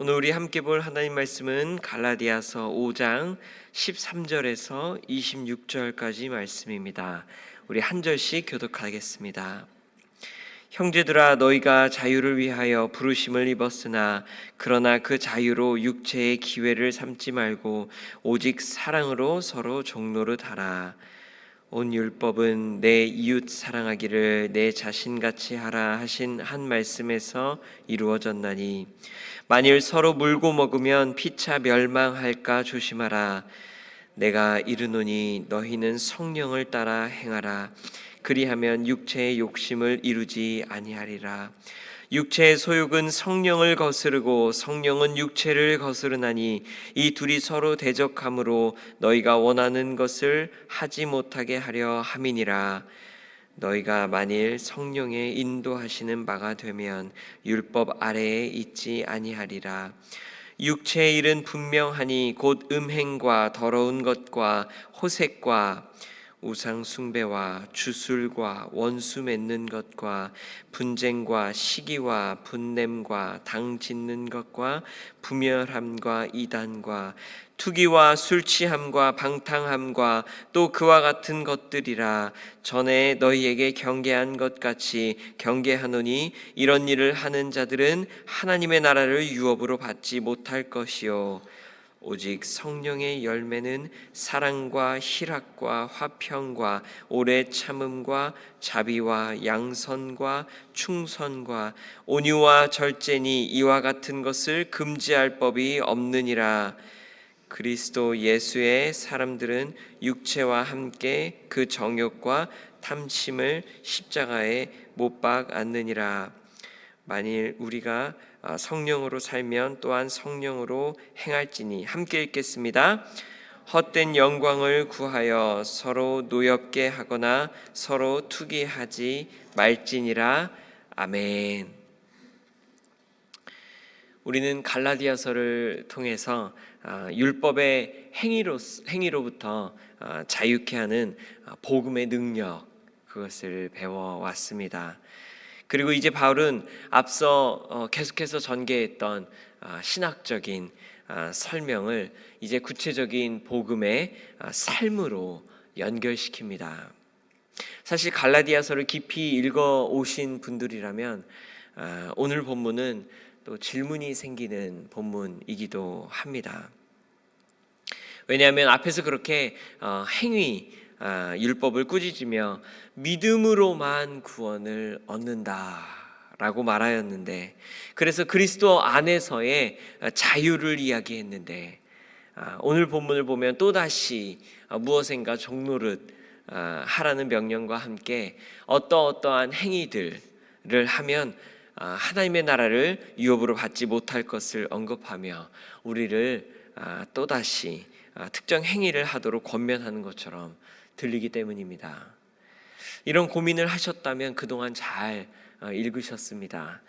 오늘 우리 함께 볼 하나님 말씀은 갈라디아서 5장 13절에서 26절까지 말씀입니다. 우리 한 절씩 교독하겠습니다. 형제들아, 너희가 자유를 위하여 부르심을 입었으나 그러나 그 자유로 육체의 기회를 삼지 말고 오직 사랑으로 서로 종노릇 하라. 온 율법은 내 이웃 사랑하기를 내 자신같이 하라 하신 한 말씀에서 이루어졌나니 만일 서로 물고 먹으면 피차 멸망할까 조심하라. 내가 이르노니 너희는 성령을 따라 행하라. 그리하면 육체의 욕심을 이루지 아니하리라. 육체의 소욕은 성령을 거스르고 성령은 육체를 거스르나니 이 둘이 서로 대적함으로 너희가 원하는 것을 하지 못하게 하려 함이니라. 너희가 만일 성령의 인도하시는 바가 되면 율법 아래에 있지 아니하리라. 육체의 일은 분명하니 곧 음행과 더러운 것과 호색과 우상 숭배와 주술과 원수 맺는 것과 분쟁과 시기와 분냄과 당 짓는 것과 부멸함과 이단과 투기와 술 취함과 방탕함과 또 그와 같은 것들이라. 전에 너희에게 경계한 것 같이 경계하노니 이런 일을 하는 자들은 하나님의 나라를 유업으로 받지 못할 것이요 오직 성령의 열매는 사랑과 희락과 화평과 오래 참음과 자비와 양선과 충선과 온유와 절제니 이와 같은 것을 금지할 법이 없느니라. 그리스도 예수의 사람들은 육체와 함께 그 정욕과 탐심을 십자가에 못 박았느니라. 만일 우리가 성령으로 살면 또한 성령으로 행할지니. 함께 읽겠습니다. 헛된 영광을 구하여 서로 노엽게 하거나 서로 투기하지 말지니라. 아멘. 우리는 갈라디아서를 통해서 율법의 행위로부터 자유케 하는 복음의 능력, 그것을 배워왔습니다. 그리고 이제 바울은 앞서 계속해서 전개했던 신학적인 설명을 이제 구체적인 복음의 삶으로 연결시킵니다. 사실 갈라디아서를 깊이 읽어 오신 분들이라면 오늘 본문은 또 질문이 생기는 본문이기도 합니다. 왜냐하면 앞에서 그렇게 율법을 꾸짖으며 믿음으로만 구원을 얻는다라고 말하였는데, 그래서 그리스도 안에서의 자유를 이야기했는데, 오늘 본문을 보면 또다시 무엇인가 종노릇 하라는 명령과 함께 어떠한 행위들을 하면 하나님의 나라를 유업으로 받지 못할 것을 언급하며 우리를 또다시 특정 행위를 하도록 권면하는 것처럼 들리기 때문입니다. 이런 고민을 하셨다면 그동안 잘 읽으셨습니다.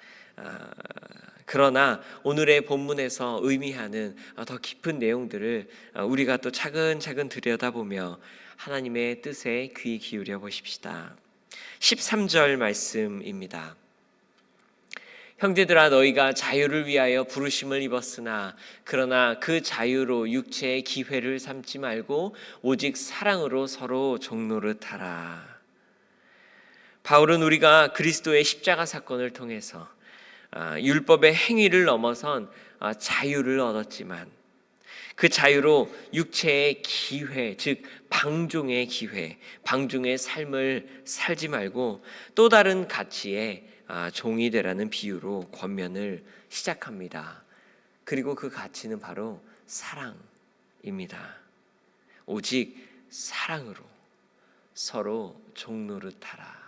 그러나 오늘의 본문에서 의미하는 더 깊은 내용들을 우리가 또 차근차근 들여다보며 하나님의 뜻에 귀 기울여 보십시다. 13절 말씀입니다. 형제들아, 너희가 자유를 위하여 부르심을 입었으나 그러나 그 자유로 육체의 기회를 삼지 말고 오직 사랑으로 서로 종노릇 하라. 바울은 우리가 그리스도의 십자가 사건을 통해서 율법의 행위를 넘어선 자유를 얻었지만 그 자유로 육체의 기회, 즉 방종의 기회, 방종의 삶을 살지 말고 또 다른 가치의 종이 되라는 비유로 권면을 시작합니다. 그리고 그 가치는 바로 사랑입니다. 오직 사랑으로 서로 종노릇하라.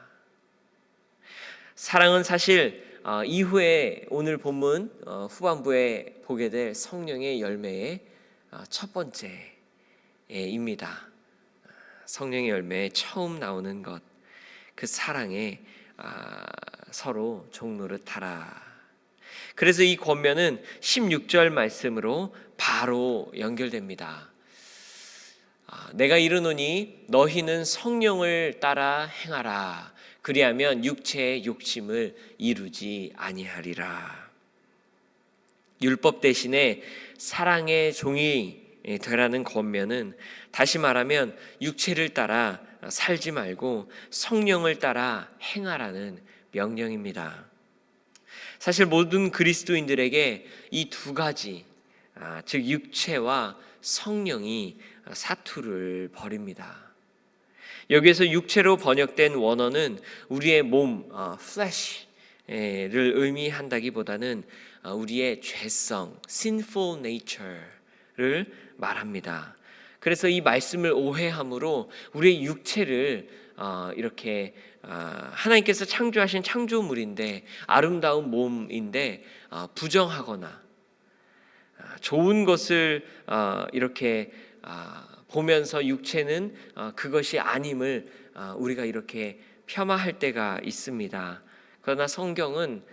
사랑은 사실 이후에 오늘 본문 후반부에 보게 될 성령의 열매의 첫 번째입니다. 성령의 열매에 처음 나오는 것, 그 사랑에 서로 종노릇하라. 그래서 이 권면은 16절 말씀으로 바로 연결됩니다. 내가 이르노니 너희는 성령을 따라 행하라. 그리하면 육체의 욕심을 이루지 아니하리라. 율법 대신에 사랑의 종이 되라는 권면은 다시 말하면 육체를 따라 살지 말고 성령을 따라 행하라는 명령입니다. 사실 모든 그리스도인들에게 이 두 가지, 즉 육체와 성령이 사투를 벌입니다. 여기에서 육체로 번역된 원어는 우리의 몸, flesh를 의미한다기보다는 우리의 죄성, sinful nature를 말합니다. 그래서 이 말씀을 오해함으로 우리의 육체를 이렇게 하나님께서 창조하신 창조물인데 아름다운 몸인데 부정하거나 좋은 것을 이렇게 보면서 육체는 그것이 아님을 우리가 이렇게 폄하할 때가 있습니다. 그러나 성경은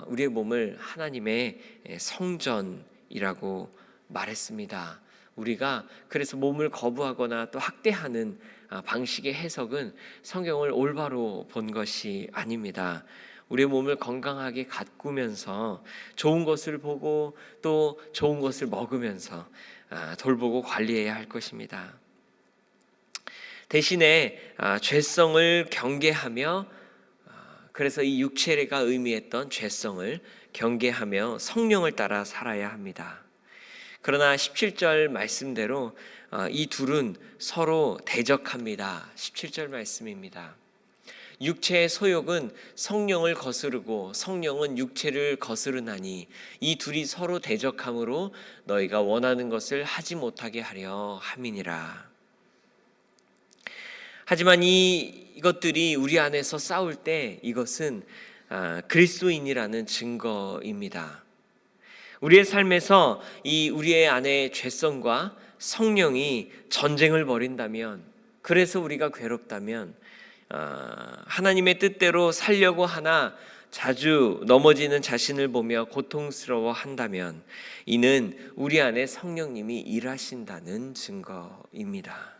우리의 몸을 하나님의 성전이라고 말했습니다. 우리가 그래서 몸을 거부하거나 또 학대하는 방식의 해석은 성경을 올바로 본 것이 아닙니다. 우리의 몸을 건강하게 가꾸면서 좋은 것을 보고 또 좋은 것을 먹으면서 돌보고 관리해야 할 것입니다. 대신에 죄성을 경계하며 그래서 이 육체가 의미했던 죄성을 경계하며 성령을 따라 살아야 합니다. 그러나 17절 말씀대로 이 둘은 서로 대적합니다. 17절 말씀입니다. 육체의 소욕은 성령을 거스르고 성령은 육체를 거스르나니 이 둘이 서로 대적함으로 너희가 원하는 것을 하지 못하게 하려 함이니라. 하지만 이것들이 우리 안에서 싸울 때 이것은 그리스도인이라는 증거입니다. 우리의 삶에서 이 우리의 안에 죄성과 성령이 전쟁을 벌인다면, 그래서 우리가 괴롭다면, 하나님의 뜻대로 살려고 하나 자주 넘어지는 자신을 보며 고통스러워 한다면 이는 우리 안에 성령님이 일하신다는 증거입니다.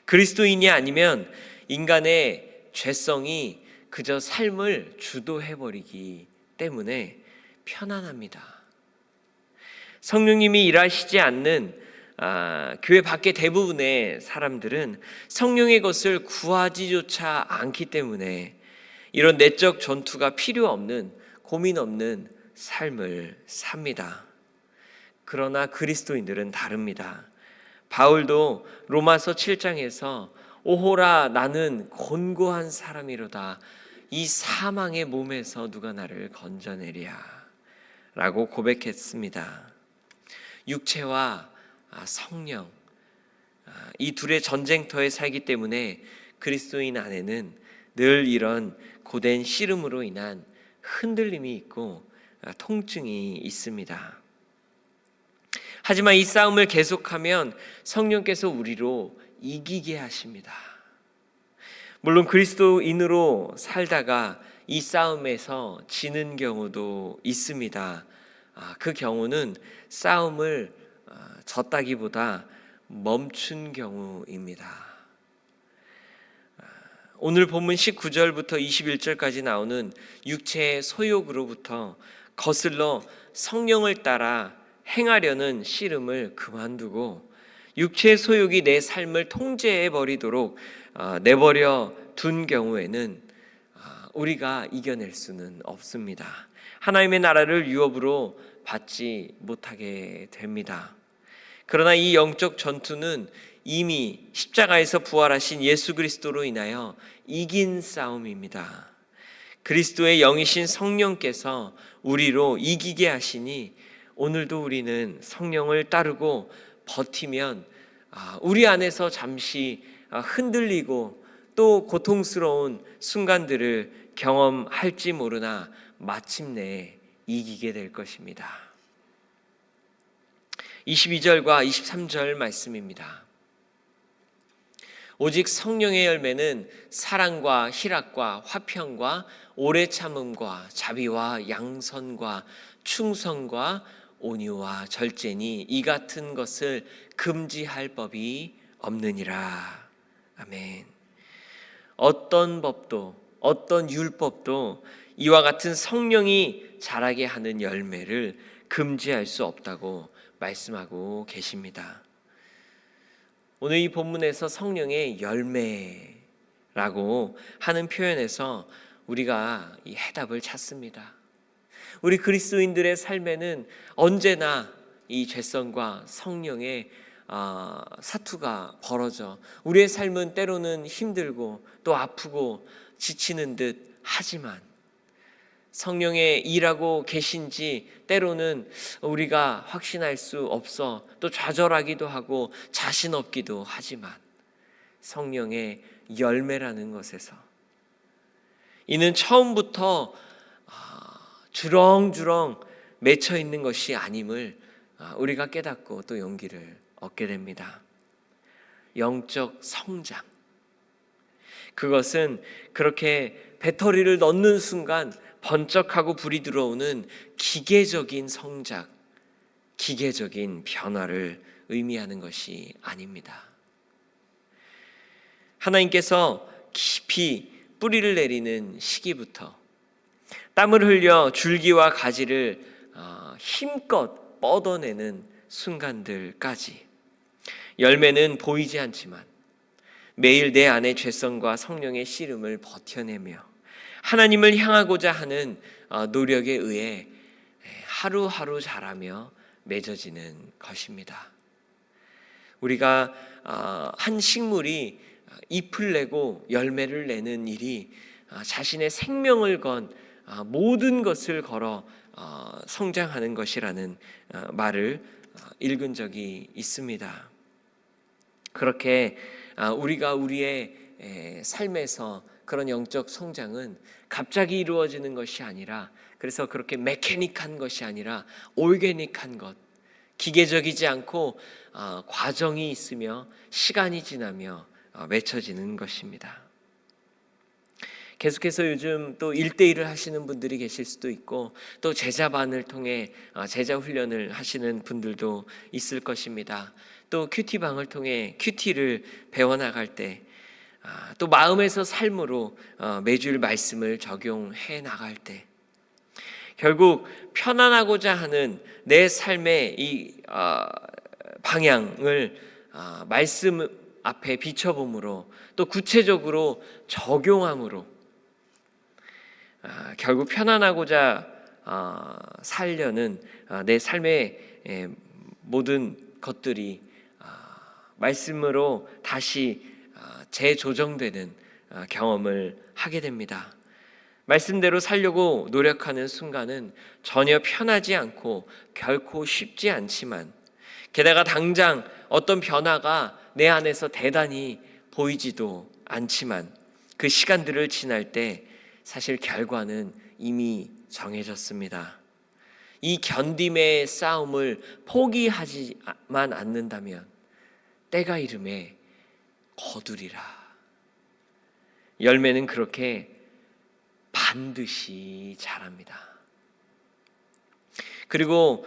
그리스도인이 아니면 인간의 죄성이 그저 삶을 주도해버리기 때문에 편안합니다. 성령님이 일하시지 않는 교회 밖의 대부분의 사람들은 성령의 것을 구하지조차 않기 때문에 이런 내적 전투가 필요 없는, 고민 없는 삶을 삽니다. 그러나 그리스도인들은 다릅니다. 바울도 로마서 7장에서 오호라 나는 곤고한 사람이로다, 이 사망의 몸에서 누가 나를 건져내랴 라고 고백했습니다. 육체와 성령, 이 둘의 전쟁터에 살기 때문에 그리스도인 안에는 늘 이런 고된 씨름으로 인한 흔들림이 있고 통증이 있습니다. 하지만 이 싸움을 계속하면 성령께서 우리로 이기게 하십니다. 물론 그리스도인으로 살다가 이 싸움에서 지는 경우도 있습니다. 그 경우는 싸움을 졌다기보다 멈춘 경우입니다. 오늘 본문 19절부터 21절까지 나오는 육체의 소욕으로부터 거슬러 성령을 따라 행하려는 씨름을 그만두고 육체의 소욕이 내 삶을 통제해 버리도록 내버려 둔 경우에는 우리가 이겨낼 수는 없습니다. 하나님의 나라를 유업으로 받지 못하게 됩니다. 그러나 이 영적 전투는 이미 십자가에서 부활하신 예수 그리스도로 인하여 이긴 싸움입니다. 그리스도의 영이신 성령께서 우리로 이기게 하시니 오늘도 우리는 성령을 따르고 버티면 우리 안에서 잠시 흔들리고 또 고통스러운 순간들을 경험할지 모르나 마침내 이기게 될 것입니다. 22절과 23절 말씀입니다. 오직 성령의 열매는 사랑과 희락과 화평과 오래 참음과 자비와 양선과 충성과 온유와 절제니 이 같은 것을 금지할 법이 없느니라. 아멘. 어떤 법도 어떤 율법도 이와 같은 성령이 자라게 하는 열매를 금지할 수 없다고 말씀하고 계십니다. 오늘 이 본문에서 성령의 열매라고 하는 표현에서 우리가 이 해답을 찾습니다. 우리 그리스도인들의 삶에는 언제나 이 죄성과 성령의 사투가 벌어져 우리의 삶은 때로는 힘들고 또 아프고 지치는 듯 하지만 성령의 일하고 계신지 때로는 우리가 확신할 수 없어 또 좌절하기도 하고 자신 없기도 하지만 성령의 열매라는 것에서 이는 처음부터 주렁주렁 맺혀 있는 것이 아님을 우리가 깨닫고 또 용기를 얻게 됩니다. 영적 성장, 그것은 그렇게 배터리를 넣는 순간 번쩍하고 불이 들어오는 기계적인 성장, 기계적인 변화를 의미하는 것이 아닙니다. 하나님께서 깊이 뿌리를 내리는 시기부터 땀을 흘려 줄기와 가지를 힘껏 뻗어내는 순간들까지 열매는 보이지 않지만 매일 내 안의 죄성과 성령의 씨름을 버텨내며 하나님을 향하고자 하는 노력에 의해 하루하루 자라며 맺어지는 것입니다. 우리가 한 식물이 잎을 내고 열매를 내는 일이 자신의 생명을 건 모든 것을 걸어 성장하는 것이라는 말을 읽은 적이 있습니다. 그렇게 우리가 우리의 삶에서 그런 영적 성장은 갑자기 이루어지는 것이 아니라, 그래서 그렇게 메커닉한 것이 아니라 올게닉한 것, 기계적이지 않고 과정이 있으며 시간이 지나며 맺혀지는 것입니다. 계속해서 요즘 또 1대1을 하시는 분들이 계실 수도 있고 또 제자반을 통해 제자 훈련을 하시는 분들도 있을 것입니다. 또 큐티방을 통해 큐티를 배워나갈 때 또 마음에서 삶으로 매주일 말씀을 적용해 나갈 때 결국 편안하고자 하는 내 삶의 이 방향을 말씀 앞에 비춰봄으로 또 구체적으로 적용함으로 결국 편안하고자 살려는 내 삶의 모든 것들이 말씀으로 다시 재조정되는 경험을 하게 됩니다. 말씀대로 살려고 노력하는 순간은 전혀 편하지 않고 결코 쉽지 않지만, 게다가 당장 어떤 변화가 내 안에서 대단히 보이지도 않지만 그 시간들을 지날 때 사실 결과는 이미 정해졌습니다. 이 견딤의 싸움을 포기하지만 않는다면 때가 이름에 거두리라. 열매는 그렇게 반드시 자랍니다. 그리고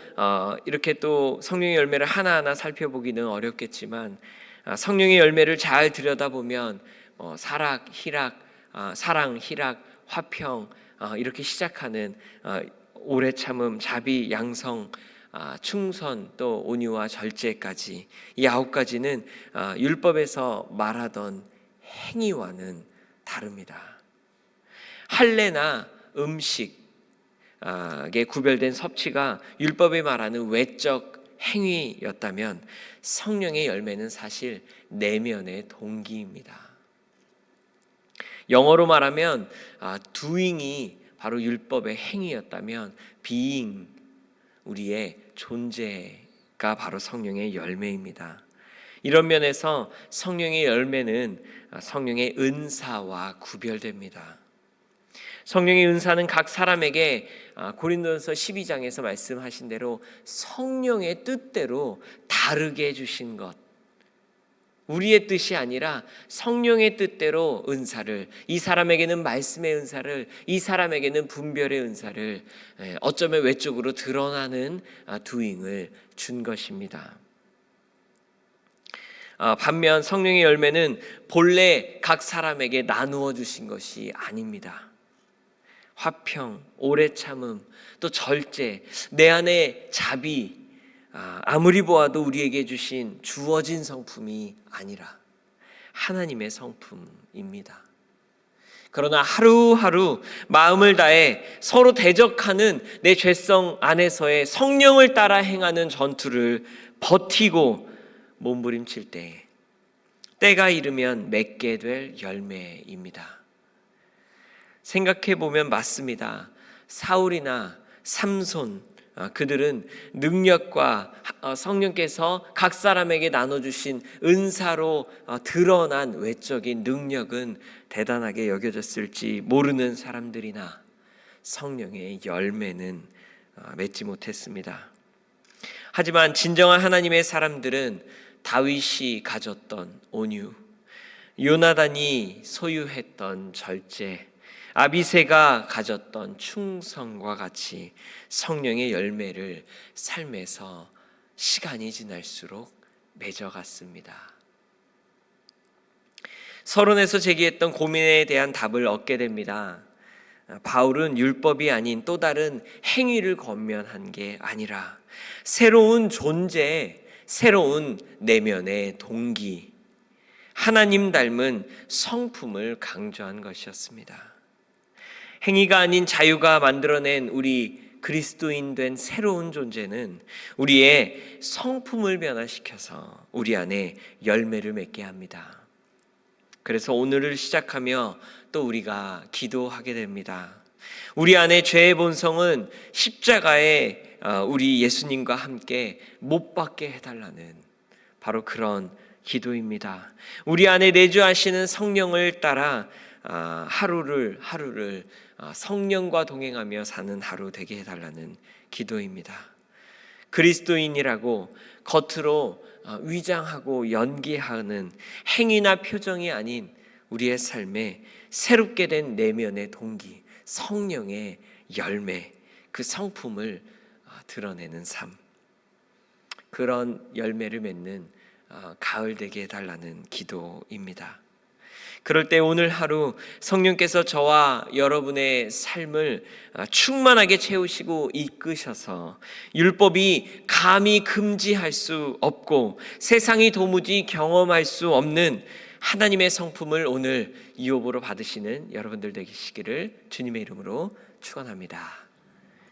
이렇게 또 성령의 열매를 하나하나 살펴보기는 어렵겠지만 성령의 열매를 잘 들여다보면 사랑, 희락, 화평 이렇게 시작하는 오래 참음, 자비, 양성, 충선, 또 온유와 절제까지 이 9가지는 율법에서 말하던 행위와는 다릅니다. 할례나 음식에 구별된 섭취가 율법에 말하는 외적 행위였다면 성령의 열매는 사실 내면의 동기입니다. 영어로 말하면 doing이 바로 율법의 행위였다면 being, 우리의 존재가 바로 성령의 열매입니다. 이런 면에서 성령의 열매는 성령의 은사와 구별됩니다. 성령의 은사는 각 사람에게 고린도전서 12장에서 말씀하신 대로 성령의 뜻대로 다르게 주신 것, 우리의 뜻이 아니라 성령의 뜻대로 은사를, 이 사람에게는 말씀의 은사를, 이 사람에게는 분별의 은사를, 어쩌면 외적으로 드러나는 doing을 준 것입니다. 반면 성령의 열매는 본래 각 사람에게 나누어 주신 것이 아닙니다. 화평, 오래 참음, 또 절제, 내 안에 자비, 아무리 보아도 우리에게 주신 주어진 성품이 아니라 하나님의 성품입니다. 그러나 하루하루 마음을 다해 서로 대적하는 내 죄성 안에서의 성령을 따라 행하는 전투를 버티고 몸부림칠 때가 이르면 맺게 될 열매입니다. 생각해보면 맞습니다. 사울이나 삼손, 그들은 능력과 성령께서 각 사람에게 나눠주신 은사로 드러난 외적인 능력은 대단하게 여겨졌을지 모르는 사람들이나 성령의 열매는 맺지 못했습니다. 하지만 진정한 하나님의 사람들은 다윗이 가졌던 온유, 요나단이 소유했던 절제, 아비새가 가졌던 충성과 같이 성령의 열매를 삶에서 시간이 지날수록 맺어갔습니다. 서론에서 제기했던 고민에 대한 답을 얻게 됩니다. 바울은 율법이 아닌 또 다른 행위를 권면한 게 아니라 새로운 존재, 새로운 내면의 동기, 하나님 닮은 성품을 강조한 것이었습니다. 행위가 아닌 자유가 만들어낸 우리 그리스도인 된 새로운 존재는 우리의 성품을 변화시켜서 우리 안에 열매를 맺게 합니다. 그래서 오늘을 시작하며 또 우리가 기도하게 됩니다. 우리 안에 죄의 본성은 십자가에 우리 예수님과 함께 못 박게 해달라는 바로 그런 기도입니다. 우리 안에 내주하시는 성령을 따라 하루를 성령과 동행하며 사는 하루 되게 해달라는 기도입니다. 그리스도인이라고 겉으로 위장하고 연기하는 행위나 표정이 아닌 우리의 삶에 새롭게 된 내면의 동기, 성령의 열매, 그 성품을 드러내는 삶, 그런 열매를 맺는 가을 되게 해달라는 기도입니다. 그럴 때 오늘 하루 성령께서 저와 여러분의 삶을 충만하게 채우시고 이끄셔서 율법이 감히 금지할 수 없고 세상이 도무지 경험할 수 없는 하나님의 성품을 오늘 이업으로 받으시는 여러분들 되시기를 주님의 이름으로 축원합니다.